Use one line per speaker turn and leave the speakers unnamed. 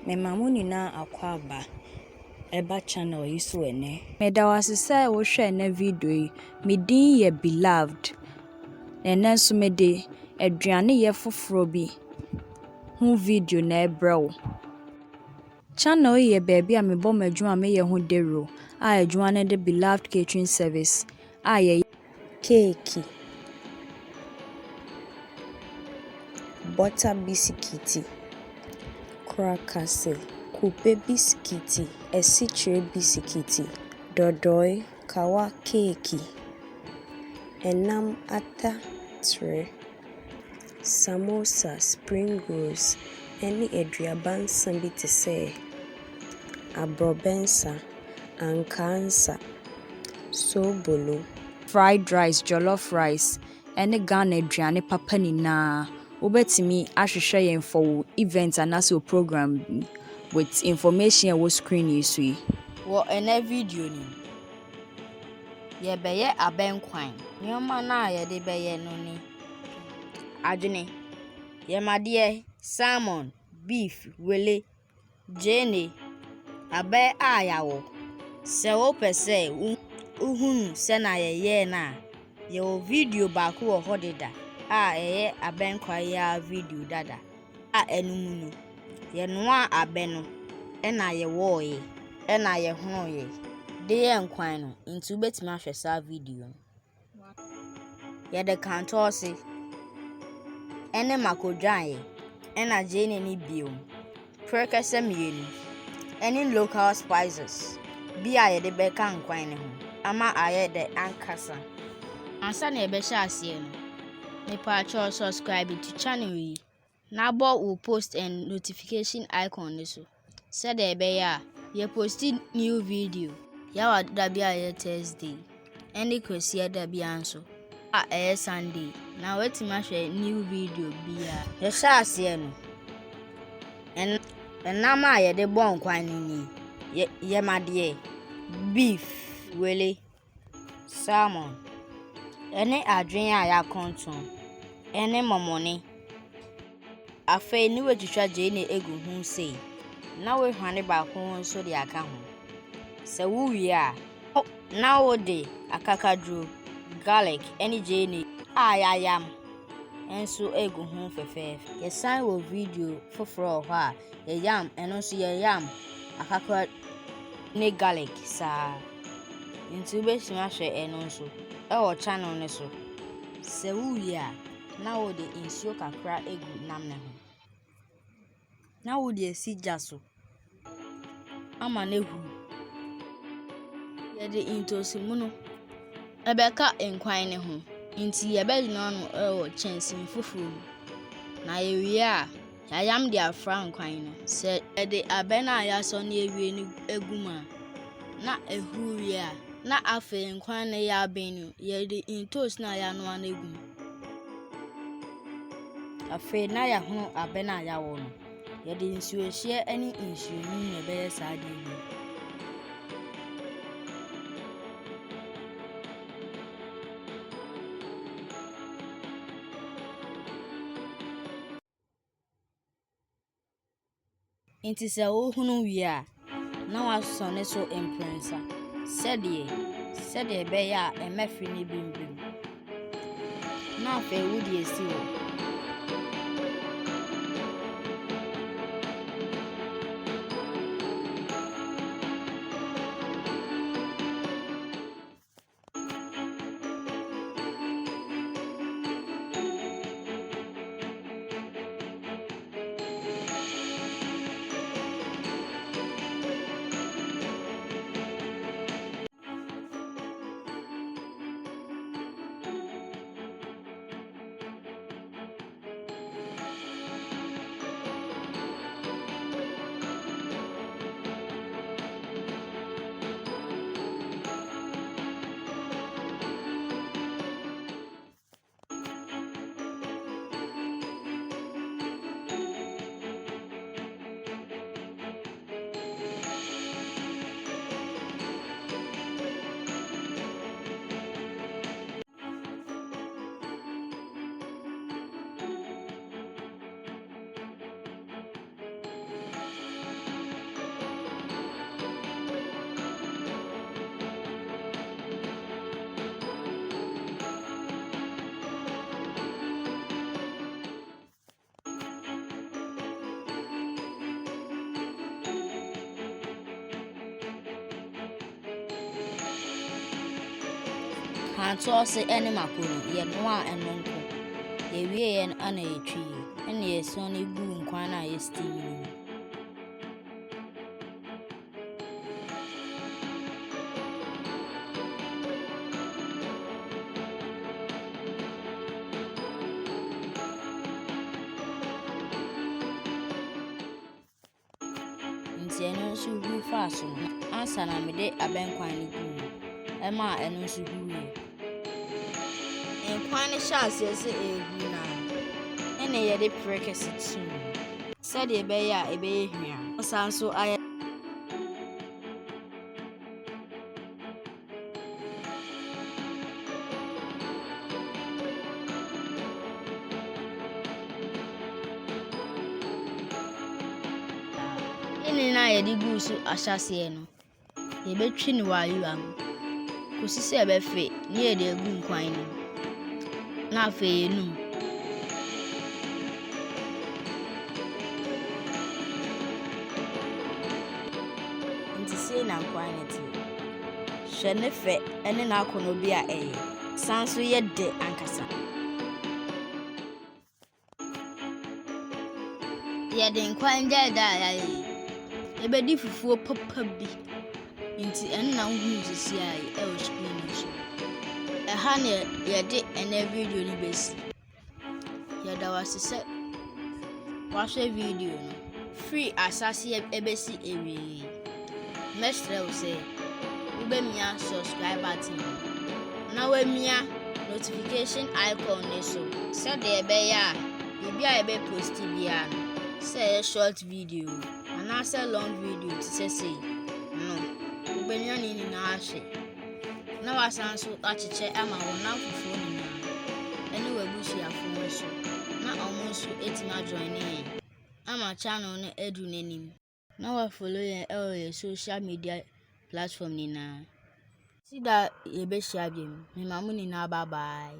Me mamuni na akwaba eba channel yi so ene. Me da wasese wo hwe na video yi. Me din ye beloved. Ene so me de aduane ye foforo bi hu video na ebrew. Channel ye baby a me bom adwuma me ye ho dero. A adwuma ne de beloved catering service. A ye cake, butter biscuit, crackers, coupe biscuit, esitre biscuit, dodoi, kawa cake, enam ata tre, samosa, spring rolls, any aduaban sambi te se, abrobensa, ankansa, sobolo, fried rice, jollof rice, any Ghana aduane papa nyinaa. Obetimi ahwehwe yen for event and also program with information wo screen yi so yi. Wo ena video ni. Ye beye abenkwan. Nyoma na ye de beye no ni. Adwene. Ye made salmon, beef, wele, jene, abe ayawo. Se wo pese uhunu se na ye na. Ye o video baako wo hodeda. Eye abenkwa ya video dada. Enumunu. Ye noa abe no. Na ye wo ye. Na ye hono ye. De ye nkwan no. Nti betima hwe sa video. Ye de kantosi. Ene makodwan ye. Na jene ni biom. Prekese mienu. Any local spices. Bia ye de beka nkwan ne ho. Ama aye de ankasa. Ansa na ye be sha ase no. Me pacho subscribe to channel yi. Na bo will post and notification icon so. Said e be ya. Ye posted new video. Ya wa da bia ye Thursday. Any kwesi da bia anso. Sunday. Na wetima hwe new video bia. Ye sha ase no. Enama ye de bon kwan ni. Ye made beef, wele, salmon. Ene adwen a ya konton. Ene momone. Afe ni wetwitwa je ne egu hu sei. Na we hwane ba ko so de aka ho. Se wo wi a na wo de akakadro, garlic, ene je ne ayayam. Enso egu hu fefe. Ye san wo video foforo ho a ye yam eno so ye yam akakra ne garlic sa. Nti be shima hwe eno so. Wo channel ne so. Se wo wi a na wo de insio kakra egu nam ne ho. Na wo de esi jaso. Ama ne hu. Ye de intosi mu no. Ebeka enkwan ne ho. Nti ye be no no wo chensin fufuru. Na ye wi a yayam de afra nkwan no. Se de abena ya so na ewie ni eguma. Na ehu wi a na afe nkwan ne ya benu. Ye de intosi na ya no ana egum. Afe na ya ho abena ya wo no. Ye de nsuo hye ani nsuo ni ne be sa de wi. Inti se wo hunu wi a na waso ne so imprensa. Sede be ya emefi ni bimbim. Na afe wo de esi wo.
Hantoase ene makoro ye no a eno nko. Ye wie ye ana ye twi. Ene ye so ne gu nkwan na ye steam. Nti eno nso gu fast no. Ansa na me de abenkwan ne gu. Ema eno nso gu ye. Nkwan ne chance se egu na. Ene ye de prekese tu. Said ye be ya ebe ye hwia. Osan so aye ene na ye de gu so ahyase no. Ye betwi ne wayu am. Kosi se be fe ne ye de gu nkwan ni. Na fe ye num. Nti se na nkwan ne ti. Hwe ne fe ene na akono bi a eye. San so ye de ankasa. Ye de nkwan da ya ye. Ebe di fufuo papa bi. Nti ene na hu sisi ai e o screen so. Ha ne ye de ene video ni besi. Ye da wasese wahwe video no. Free asase ebesi ewi. Mestre wo say ube mia subscribe button. Na we mia notification icon ne so. Said de ebe ya bibi a ebe post bia no. Say short video. And I say long video to say no. Ube nya ni na ahwe. Na wasan so achiche ama wona fufu ni na. Ene webushi afun so. Na omo so etima join ne. Ama channel ne edu nenim. Na wa follow ye social media platform ni na. See that ye be share biem. Me mamu ni na bye bye.